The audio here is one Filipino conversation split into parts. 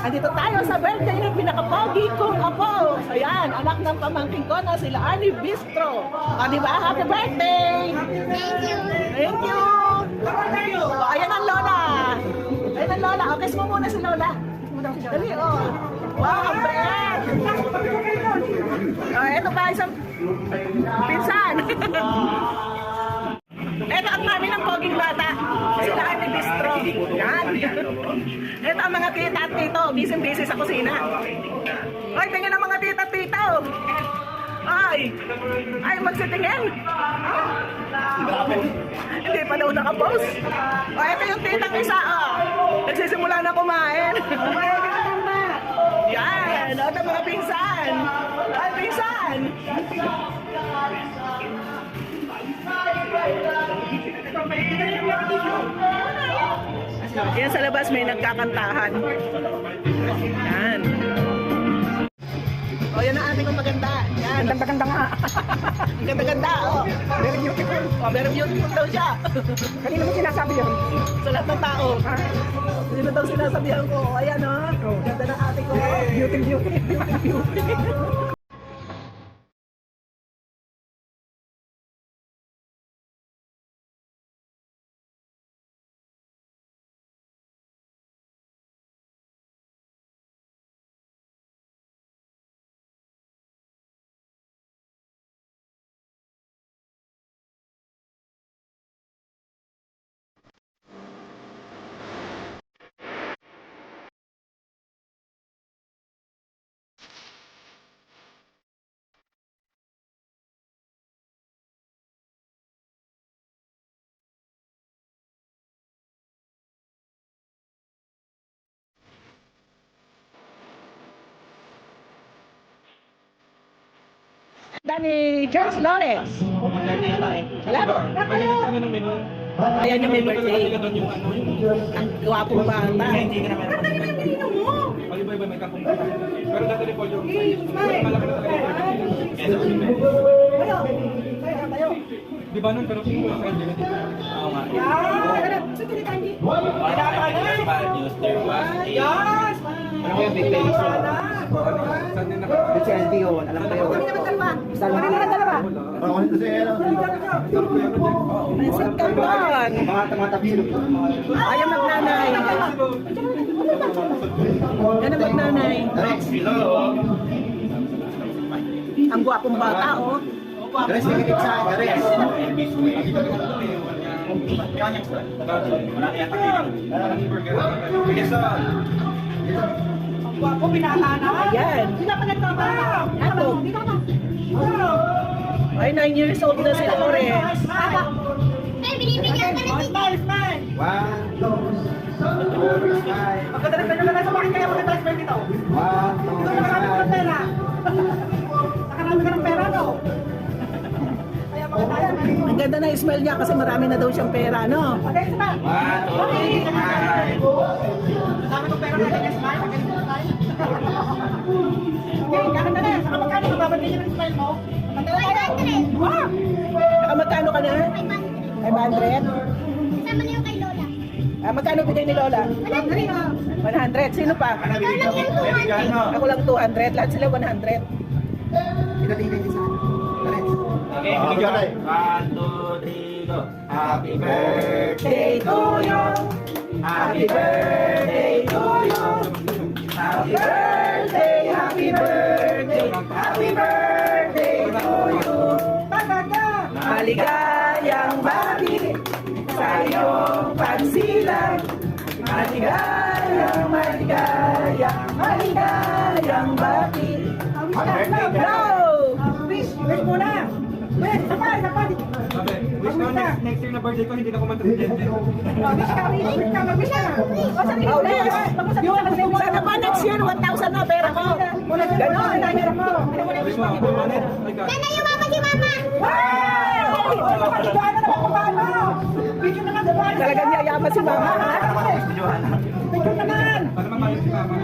Andito tayo sa birthday ng pinaka-pogi kong apo. Ayan, anak ng pamangkin ko na sila Ani Bistro. O, di ba? Happy birthday! Thank you. Thank you! O, ayan ang lola. Ayan ang lola. O, kiss mo muna si lola. Dali, o. Wow, ang bait! O, eto pa isang pinsan. Eto ang mami ng poging bata. Sila Ani Bistro. Yan. Eto ang mga tita at tito. Busy-busy sa kusina. Ay, tingnan ang mga tita at tito. Ay, magsitingin. Hindi pa daw nakapost. O, eto yung titang isa. Nagsisimula na kumain. Yan. Eto mga pinsan. Ay, pinsan. Yan sa labas may nagkakantahan. Yan. O, yan ang ating maganda. Yan. Ganda-ganda nga. Ganda-ganda, o. Very beautiful. O, very beautiful daw siya. Kanino mo sinasabi yun? Sa lahat ng tao. Ha? Sino daw sinasabihan ko? O, ayan, o. Ganda ng ating ko. Beauty, beauty. Beauty, beauty. Danny Charles Lawrence. Wala po. Ayan yung may birthday. Ang gwapong bata. Hindi ka naman. Iba-iba may kapong. Pero dati rin po yung di ba nun? Pero sa kanya dito. Oo nga. Yes! Ano ko yung big face? Saan din nakakita? HLD yun, alam ko yun. Pansit Canton. Mga sila. Ayaw magnanay. Yan ang magnanay. Ang gwapong bata, oh. Gares, nakikinig sa akin, Gares. Gwapo, pinakana. Ayan. Sila pa nagtrabaho. Ato. Ay, 9 years old na sila, Lawrence. May binibigyan ka na dito. One, two, smile. Pagkadalas na naman sa bakit kaya mag-transfer dito? One, two, smile. Pera. Nakarami ka ng pera, no? Ang ganda na smile niya kasi marami na daw siyang pera, no? One, two, smile. Dami kong pera na smile. Okay, kakanda na. Saka magkano ka babalik niya ng smile mo? 500. Wow! Saka magkano ka na? 500? 500. Kasama na yung kay Lola. Magkano bigay ni Lola? 100. Sino pa? Lola yung 200. Ako lang 200. Lahat sila 100. Ikatingin sa akin. Gares. Okay, bigyan tayo. 1, 2, 3, go. Happy birthday to you. Happy birthday to you. Happy birthday, happy birthday, happy birthday to you. Maligayang bati sa iyong pagsilang. Maligayang, maligayang, maligayang bati. Go! Wish muna! Wish, sapay! Sabi, wish ko next year na birthday ko, hindi na kumanta sa Gen Z. Wish ka! Oh, yes! Sana pa next year, 1,000 na pera ko. Ganon! Wish mo, ako ulit. Sana yung mama si mama. Talagang yayaman si mama, ha? Para mamalit si mama.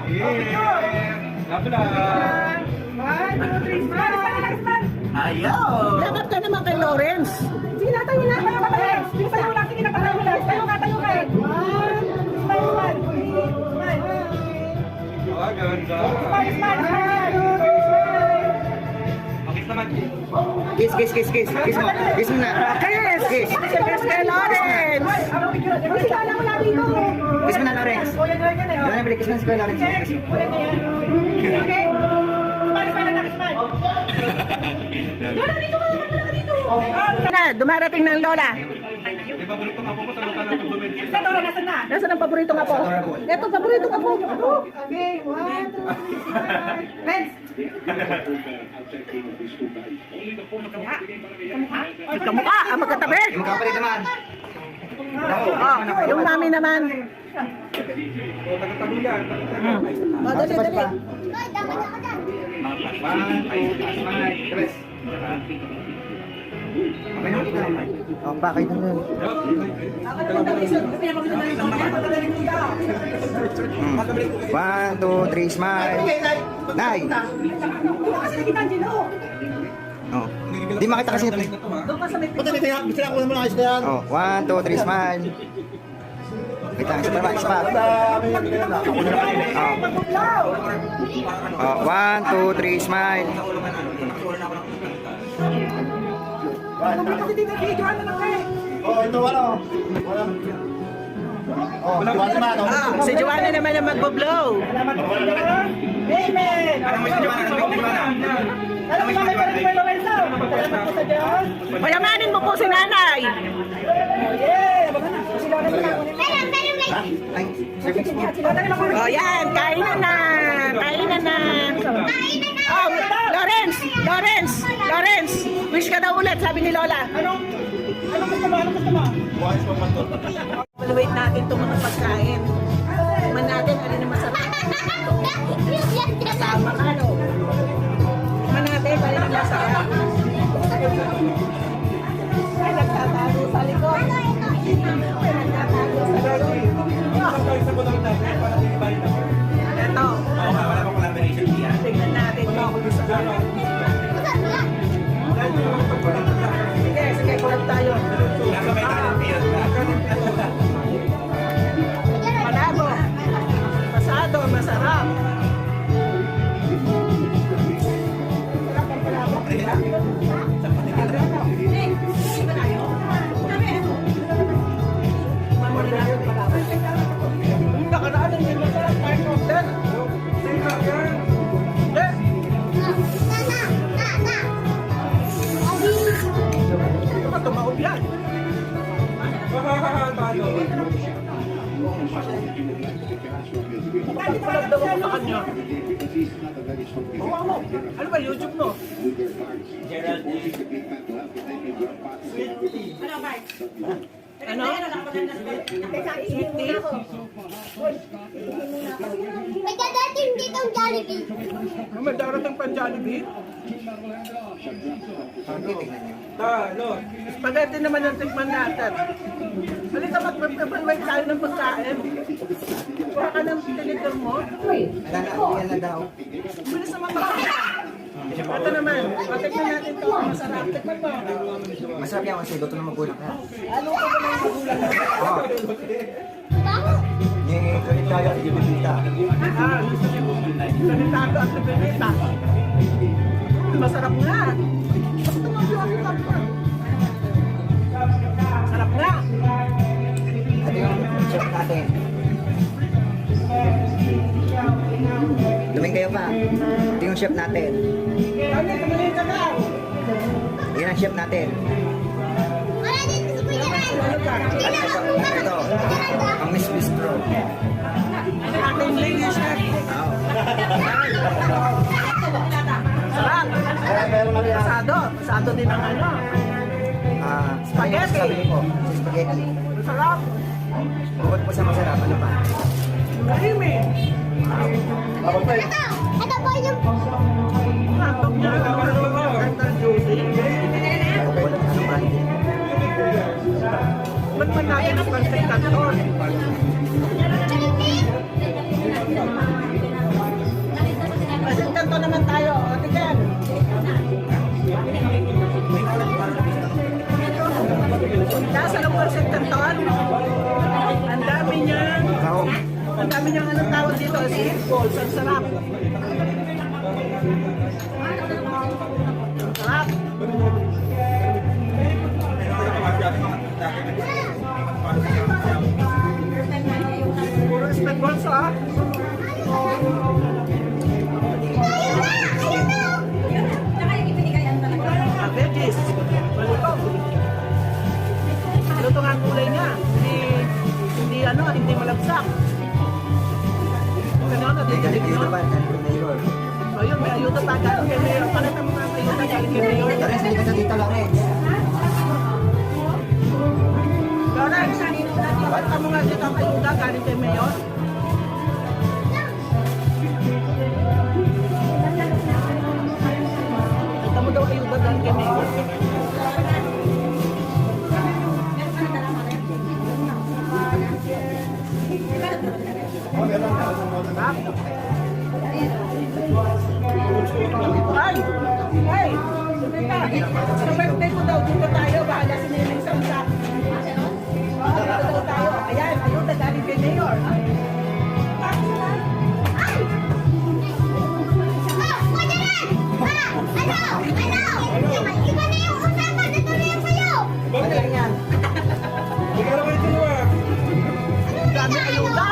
Yeah! Lato lang. Ayaw! Lakad ka naman kay Lawrence. Sige na, tayo na. Sige na, tayo na. Sige na, tayo na. Tayo ka, tayo ka. Smile, smile. Smile. Kiss, kiss, kiss, kiss. Kiss mo. Kiss mo na. Kiss! Kiss. Kiss kay Lawrence! Kiss mo na, Lawrence. Wala na, kiss mo na si Kuya Lawrence. Kiss mo. Na, dumarating na ang Lola. Nasaan ang paborito nga po? Ito, paborito nga po. Okay, one, two, three. Kamukha, ang magkatabi. Yung kapalit naman. Oh, yung mami naman. Oh, dali, dali. Hoy, dapat ako dyan. Okay na, kita naman. Oh, bakit na nun? One, two, three, smile. Nay! Oh. Di makita kasi ito. Oh, one, two, three, smile. Wait lang, isa pa, isa pa. Oh, one, two, three, smile. Oh, ito ano? Oh, wala na ano? Si Joanna naman ang magbo-blow. Amen! Payamanin mo po si nanay. Pero may... Ay, service mo. O yan, kainan na. Kainan na. Kainan na! Oh, Lawrence! Lawrence! Lawrence! Wish ka daw ulit, sabi ni Lola. Ano gusto mo? Ano gusto mo? Evaluate natin itong mga pagkain. Man natin, alin ang masarap. Kasama ka, no? Man natin, alin ang masarap. Ay, nagtatago sa likod. Ay, nagtatago sa likod. Ito. Tingnan natin ito. Sige, sige, kulat tayo. Malabo. Pasado, masarap. Nakaraan ang hindi masarap. Tumaob yan. Palagdaw ko sa kanya. Ano ba, YouTube mo? Ano? May dadating dito ang Jollibee. May darating pang Jollibee? Spaghetti naman ang tikman natin. Halika mag-provide tayo ng pagkain. Kuha ka ng tinitir mo. Yan na daw. Bilis naman pagkain. Ito naman, patikman natin ito. Masarap. Tikman mo. Masarap yan kasi luto na magulang na. Ano ko naman yung magulang mo? Oh, Bago. yung kulit tayo at ibibita. Ah, sanitado at nabibita. Masarap nga. Sarap nga. Ito yung chef natin. Tuming kayo pa. Ito yung chef natin. Kami, tumingin ka daw. Yan ang chef natin. Wala din si Kuya Ray. Ito, ang Miss Bistro. Ating lady chef. Oh. Sarap. Pasado. Pasado din ang ano. Spaghetti. Sabi ko, spaghetti. Sarap. Bukod po sa masarap, ano pa? Kahimi. Ito po yung... Hotdog niya. Ang juicy. Bukod ano pa? Ba't man natin ang pansay kanton? Pansay kanton naman tayo. O, tingnan. Nasa ng pansay kanton? Ang dami niya. Ako. Ang dami dami niyang anong tawag dito, sweet balls, ang sarap. Ang sarap. Puro sweet balls, ah. Ah, veggies. Malutong. Malutong ang kulay niya. Hindi malabsak. Ganun, Galing dito ba? Mayor. So yun, may ayuda pa galing kay Mayor. Pakita mo nga ang ayuda galing kay Mayor. Lawrence, hindi ka sa dito, Lawrence. Lawrence, pakita mo nga dito ang ayuda galing kay Mayor. Pakita mo daw ayuda galing kay Mayor. Ay! Ay! Sa birthday ko daw, dito tayo. Bahala si Neneng sa isa. Dito daw tayo. Ayan, ayun, galing kay Mayor. Dami ayuda.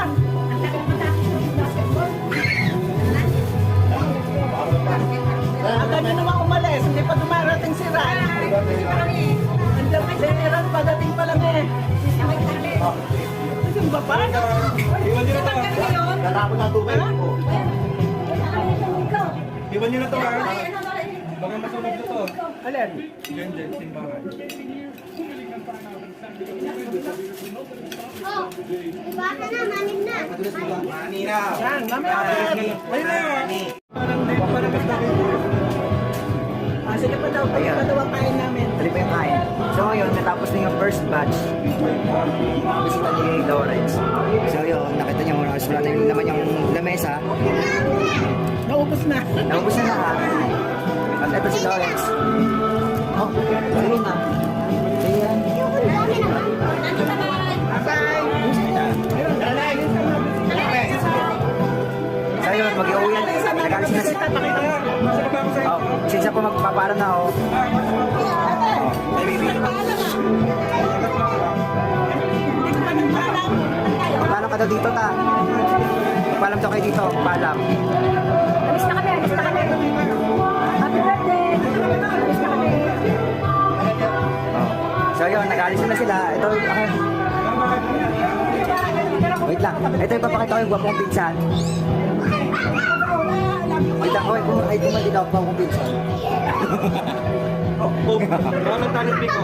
Ang dami naman umalis, hindi pa dumarating si Ran. Nandiyan si Ran, padating pa lang eh. Yung baba? Tatapon ang tubig ko. Iwan nyo na to, ha? Baka masunog na to. Alin? Diyan, simbahan. Oh, diba ka na, manim na. Manina. Yan, mamaya ulit. Ayun na yun. Sige pa daw, pwede pa daw ang kain namin. Tuloy pa yung kain. So ngayon, natapos na yung first batch. Bisita ni Lawrence. So yun, nakita niya muna. Wala na yung naman yung lamesa. Naubos na. Naubos na lahat. At ito si Lawrence. Oh, tuloy na. Ayan. Bye-bye. So yun, mag-iuwi yan. Nagalis na siya. Oh, sinsa po magpapara na oh. Paalam ka daw dito ta. Paalam daw kayo dito. Paalam. Alis na kami, alis na kami. Happy birthday! Alis na kami. So yun, nag-alis na sila. Ito, wait lang. Ito yung papakita ko yung gwapong pinsan. Wait lang, ay kumali daw pa akong pinsan. Maraming talent ko.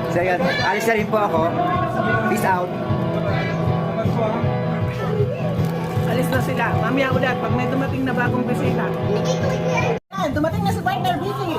So yun, alis na rin po ako. Peace out. Alis na sila. Mamaya ulit, pag may dumating na bagong bisita. Dumating na si Partner Vicky.